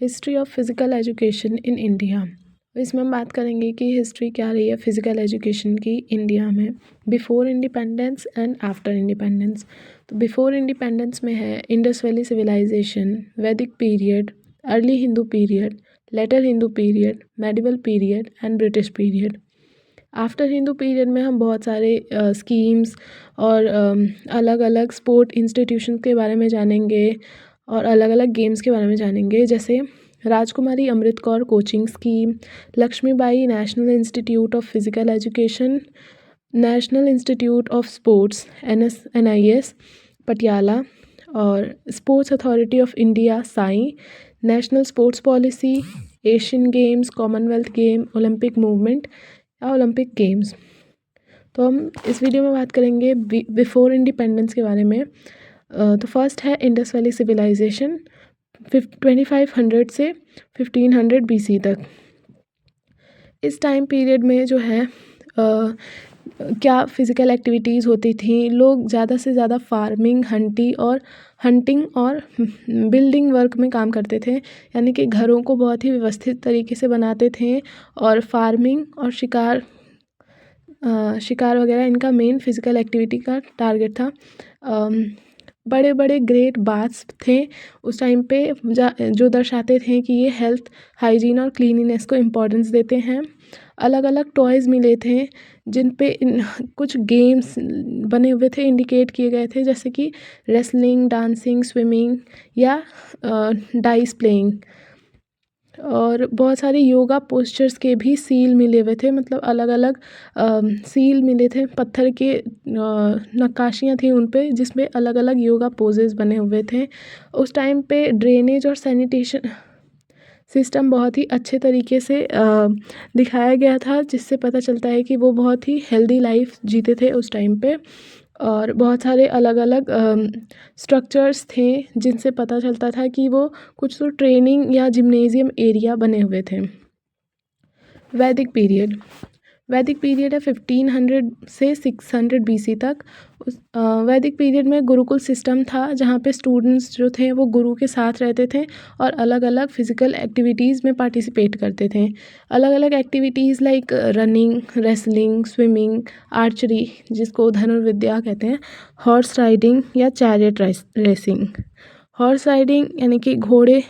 History of physical education in India. इसमें हम बात करेंगे कि हिस्ट्री क्या रही है फिज़िकल एजुकेशन की इंडिया में before independence and after independence. तो बिफ़ोर इंडिपेंडेंस में है Indus valley civilisation, Vedic period, early Hindu period, later Hindu period, medieval period and British period. After Hindu period में हम बहुत सारे स्कीम्स और अलग अलग स्पोर्ट इंस्टीट्यूशन के बारे में जानेंगे और अलग अलग गेम्स के बारे में जानेंगे, जैसे Rajkumari Amrit Kaur coaching scheme, Lakshmibai national institute of physical education, national institute of sports NIS Patiala, और sports authority of India SAI, national sports policy, Asian games, Commonwealth game, Olympic movement या ओलंपिक गेम्स। तो हम इस वीडियो में बात करेंगे बिफ़ोर इंडिपेंडेंस के बारे में। तो फर्स्ट है इंडस वैली सिविलाइजेशन 2500 से 1500 BC तक। इस टाइम पीरियड में जो है क्या फ़िज़िकल एक्टिविटीज़ होती थी, लोग ज़्यादा से ज़्यादा फार्मिंग, हंटिंग और बिल्डिंग वर्क में काम करते थे, यानी कि घरों को बहुत ही व्यवस्थित तरीके से बनाते थे और फार्मिंग और शिकार वगैरह इनका मेन फिज़िकल एक्टिविटी का टारगेट था। बड़े बड़े ग्रेट बाथ्स थे उस टाइम पे जो दर्शाते थे कि ये हेल्थ, हाइजीन और क्लीनिनेस को इम्पोर्टेंस देते हैं। अलग अलग टॉयज़ मिले थे जिन पे कुछ गेम्स बने हुए थे, इंडिकेट किए गए थे, जैसे कि रेसलिंग, डांसिंग, स्विमिंग या डाइस प्लेइंग। और बहुत सारे योगा पोस्चर्स के भी सील मिले हुए थे, मतलब अलग अलग सील मिले थे, पत्थर के नक्काशियाँ थी उन पे जिसमें अलग अलग योगा पोजेस बने हुए थे। उस टाइम पे ड्रेनेज और सैनिटेशन सिस्टम बहुत ही अच्छे तरीके से दिखाया गया था, जिससे पता चलता है कि वो बहुत ही हेल्दी लाइफ जीते थे उस टाइम पे। और बहुत सारे अलग अलग स्ट्रक्चर्स थे जिनसे पता चलता था कि वो कुछ तो ट्रेनिंग या जिम्नेजियम एरिया बने हुए थे। वैदिक पीरियड है 1500 से 600 BC तक। वैदिक पीरियड में गुरुकुल सिस्टम था, जहाँ पे स्टूडेंट्स जो थे वो गुरु के साथ रहते थे और अलग अलग फिज़िकल एक्टिविटीज़ में पार्टिसिपेट करते थे। अलग अलग activities like running, wrestling, swimming, archery जिसको धनुर्विद्या कहते हैं, हॉर्स राइडिंग या चैरियट रेसिंग। हॉर्स राइडिंग यानी कि घोड़े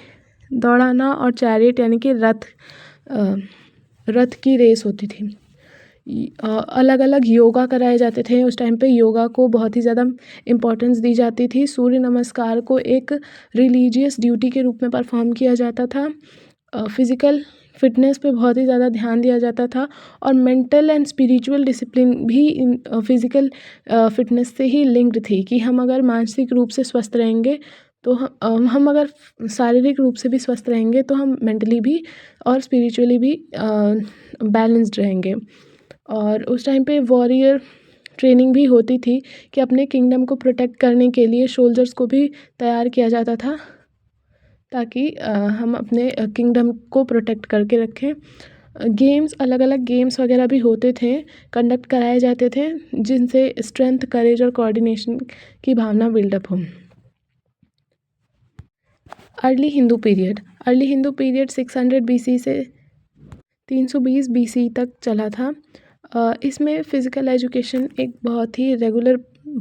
दौड़ाना और चैरियट यानी कि रथ की रेस होती थी। अलग अलग योगा कराए जाते थे उस टाइम पे। योगा को बहुत ही ज़्यादा इम्पोर्टेंस दी जाती थी। सूर्य नमस्कार को एक रिलीजियस ड्यूटी के रूप में परफॉर्म किया जाता था। फिज़िकल फिटनेस पे बहुत ही ज़्यादा ध्यान दिया जाता था और मेंटल एंड स्पिरिचुअल डिसिप्लिन भी फिज़िकल फिटनेस से ही लिंक्ड थी, कि हम अगर मानसिक रूप से स्वस्थ रहेंगे तो हम अगर शारीरिक रूप से भी स्वस्थ रहेंगे तो हम मेंटली भी और स्पिरिचुअली भी बैलेंस्ड रहेंगे। और उस टाइम पे वॉरियर ट्रेनिंग भी होती थी कि अपने किंगडम को प्रोटेक्ट करने के लिए सोल्जर्स को भी तैयार किया जाता था, ताकि हम अपने किंगडम को प्रोटेक्ट करके रखें। गेम्स, अलग अलग गेम्स वगैरह भी होते थे, कंडक्ट कराए जाते थे, जिनसे स्ट्रेंथ, करेज और कोऑर्डिनेशन की भावना बिल्डअप हो। अर्ली हिंदू पीरियड 600 BC से 320 BC तक चला था। इसमें फ़िज़िकल एजुकेशन एक बहुत ही रेगुलर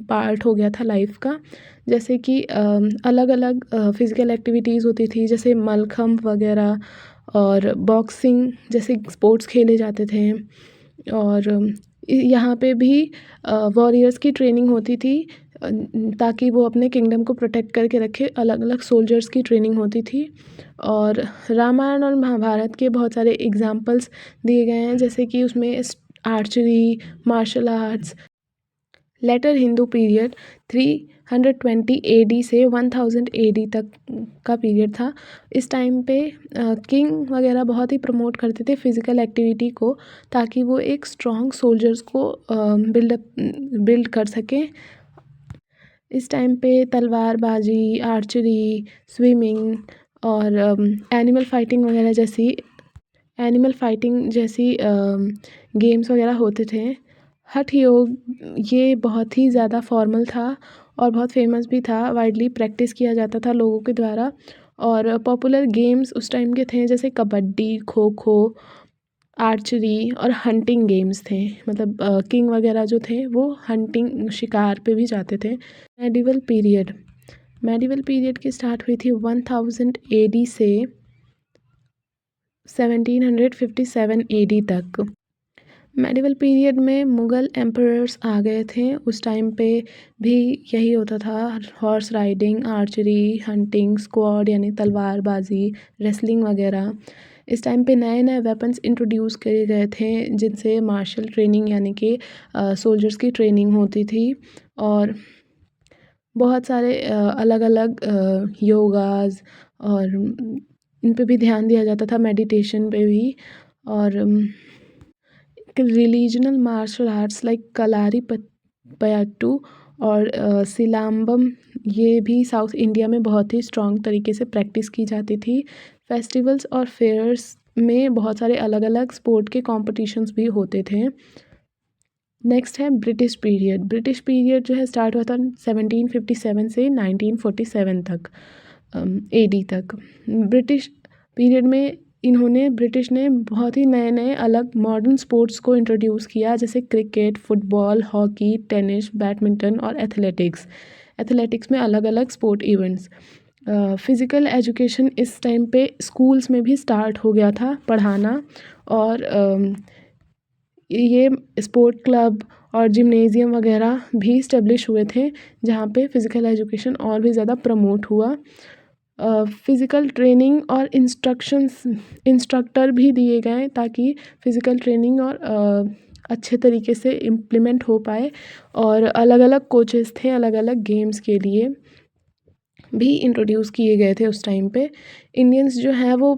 पार्ट हो गया था लाइफ का, जैसे कि अलग अलग फ़िज़िकल एक्टिविटीज़ होती थी, जैसे मलखम्ब वगैरह और बॉक्सिंग जैसे स्पोर्ट्स खेले जाते थे। और यहाँ पे भी वॉरियर्स की ट्रेनिंग होती थी, ताकि वो अपने किंगडम को प्रोटेक्ट करके रखे। अलग अलग सोल्जर्स की ट्रेनिंग होती थी। और रामायण और महाभारत के बहुत सारे एग्जाम्पल्स दिए गए हैं, जैसे कि उसमें archery, martial arts. Later Hindu period 320 AD से 1000 AD तक का पीरियड था। इस टाइम पे किंग वगैरह बहुत ही प्रमोट करते थे फिज़िकल एक्टिविटी को, ताकि वो एक स्ट्रॉन्ग सोल्जर्स को बिल्ड कर सकें। इस टाइम पे तलवारबाजी, आर्चरी, स्विमिंग और एनिमल फाइटिंग जैसी गेम्स वगैरह होते थे। हठ योग ये बहुत ही ज़्यादा फॉर्मल था और बहुत फेमस भी था, वाइडली प्रैक्टिस किया जाता था लोगों के द्वारा। और पॉपुलर गेम्स उस टाइम के थे जैसे कबड्डी, खो खो, आर्चरी और हंटिंग गेम्स थे। मतलब किंग वगैरह जो थे वो हंटिंग शिकार पे भी जाते थे। मेडिवल पीरियड, मेडिवल पीरियड की स्टार्ट हुई थी 1000 AD से 1757 AD तक। मेडिवल पीरियड में मुग़ल एम्परर्स आ गए थे। उस टाइम पे भी यही होता था, horse riding, archery, hunting, squad यानी तलवारबाजी, रेसलिंग वगैरह। इस टाइम पे नए नए वेपन्स इंट्रोड्यूस किए गए थे जिनसे मार्शल ट्रेनिंग यानी कि सोल्जर्स की ट्रेनिंग होती थी। और बहुत सारे अलग अलग योगाज़ और इन पे भी ध्यान दिया जाता था, मेडिटेशन पे भी। और रिलीजनल मार्शल आर्ट्स लाइक कलारीपयट्टू और सिलाम्बम, ये भी साउथ इंडिया में बहुत ही स्ट्रॉन्ग तरीके से प्रैक्टिस की जाती थी। फेस्टिवल्स और फेयर्स में बहुत सारे अलग अलग स्पोर्ट के कॉम्पिटिशन्स भी होते थे। नेक्स्ट है ब्रिटिश पीरियड। ब्रिटिश पीरियड जो है स्टार्ट हुआ था 1757 से 1947 तक, AD तक। ब्रिटिश पीरियड में ब्रिटिश ने बहुत ही नए नए अलग मॉडर्न स्पोर्ट्स को इंट्रोड्यूस किया, जैसे cricket, football, hockey, tennis, badminton और एथलेटिक्स। एथलेटिक्स में अलग अलग स्पोर्ट इवेंट्स। फिज़िकल एजुकेशन इस टाइम पे स्कूल्स में भी स्टार्ट हो गया था पढ़ाना। और ये स्पोर्ट क्लब और जिम्नेज़ियम वगैरह भी इस्टेब्लिश हुए थे जहाँ पे फ़िज़िकल एजुकेशन और भी ज़्यादा प्रमोट हुआ। फ़िज़िकल ट्रेनिंग और इंस्ट्रक्टर भी दिए गए ताकि फ़िज़िकल ट्रेनिंग और अच्छे तरीके से इम्प्लीमेंट हो पाए। और अलग अलग कोचेस थे अलग अलग गेम्स के लिए भी इंट्रोड्यूस किए गए थे उस टाइम पे। इंडियंस जो है वो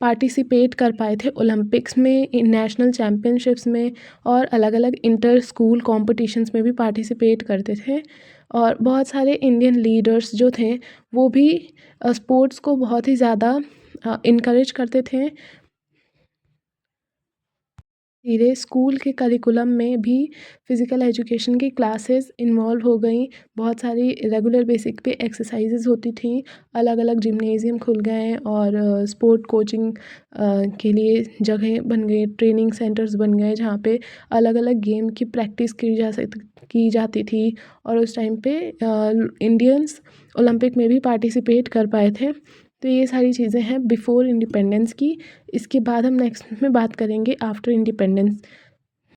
पार्टिसिपेट कर पाए थे ओलंपिक्स में, नेशनल चैम्पियनशिप्स में और अलग अलग इंटर स्कूल कॉम्पिटिशन्स में भी पार्टिसिपेट करते थे। और बहुत सारे इंडियन लीडर्स जो थे वो भी स्पोर्ट्स को बहुत ही ज़्यादा इनकरेज करते थे। धीरे स्कूल के करिकुलम में भी फ़िज़िकल एजुकेशन की क्लासेस इन्वॉल्व हो गई। बहुत सारी रेगुलर बेसिक पे एक्सरसाइजेज़ होती थी। अलग अलग जिम्नेज़ियम खुल गए और स्पोर्ट कोचिंग के लिए जगह बन गई, ट्रेनिंग सेंटर्स बन गए जहाँ पे अलग अलग गेम की प्रैक्टिस की जाती थी। और उस टाइम पे इंडियंस ओलंपिक में भी पार्टिसिपेट कर पाए थे। तो ये सारी चीज़ें हैं बिफ़ोर इंडिपेंडेंस की। इसके बाद हम नेक्स्ट में बात करेंगे आफ्टर इंडिपेंडेंस।